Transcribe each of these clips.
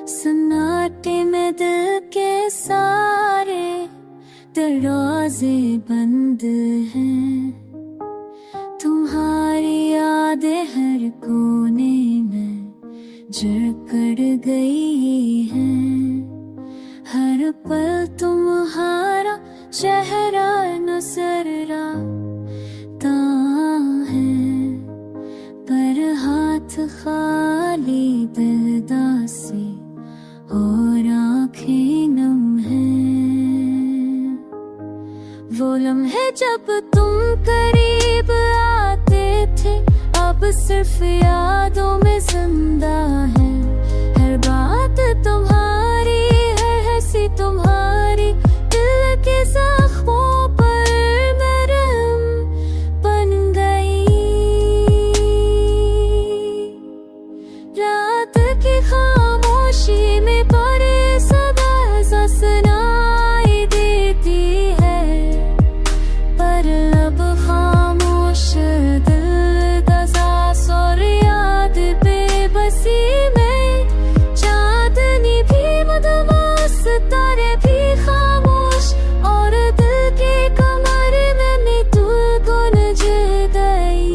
सन्नाटे में दिल के सारे दरवाजे बंद हैं, तुम्हारी यादें हर कोने में जकड़ गई हैं। हर पल तुम्हारा चेहरा नजर आता है, पर हाथ खाली दिल दासी और आँखें नम हैं। वो लम्हे जब तुम करीब आते थे, अब सिर्फ यादों में जिंदा है। हर बात तुम्हारी है, हंसी तुम्हारी, दिल के जख्मों पर मरहम बन गई। रात की खामोशी में परे सदा सुनाई देती है, पर अब खामोश दिल का सांस और याद बेबसी में। चांदनी भी मदमास, तारे भी खामोश, और दिल के कमरे में तू गुंज गई।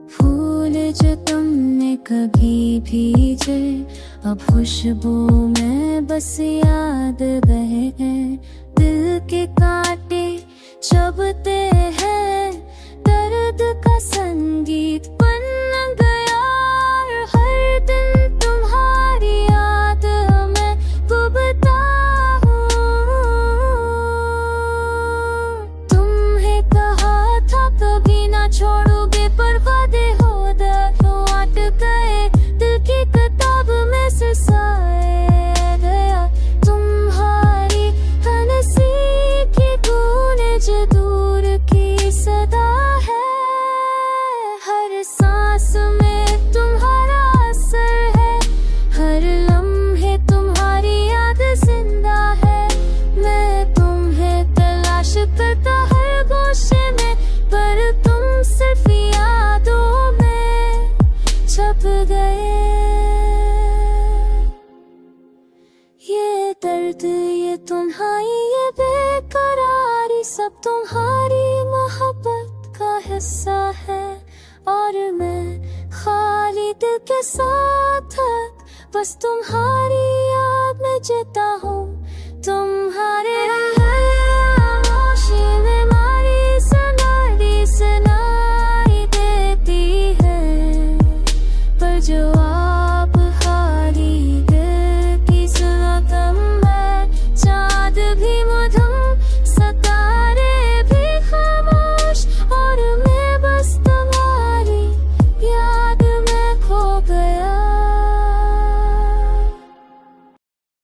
फूल जो तुमने कभी भीजे, अब खुशबू में बस याद रहे हैं। दिल के कांटे चुभते हैं, दर्द का संगीत बन गया। हर दिन तुम्हारी याद में डूबता हूँ। तुम्हें कहा था कभी ना छोड़ोगे, पर वादे हो दर्दों अट गए। दिल की किताब में से साए गया, तुम्हारी हंसी की गूंज दूर की सदा है। हर सांस में तुम्हारा असर है, हर लम्हे तुम्हारी याद जिंदा है। मैं तुम्हें तलाश करता हर गोशे में, पर तुम सिर्फ यादों में छप गए। ये दर्द, ये तन्हाई, ये बेकरारी, सब तुम्हारी मोहब्बत का हिस्सा है। और मैं खाली दिल के साथ बस तुम्हारी याद में जीता हूँ। तुम्हारी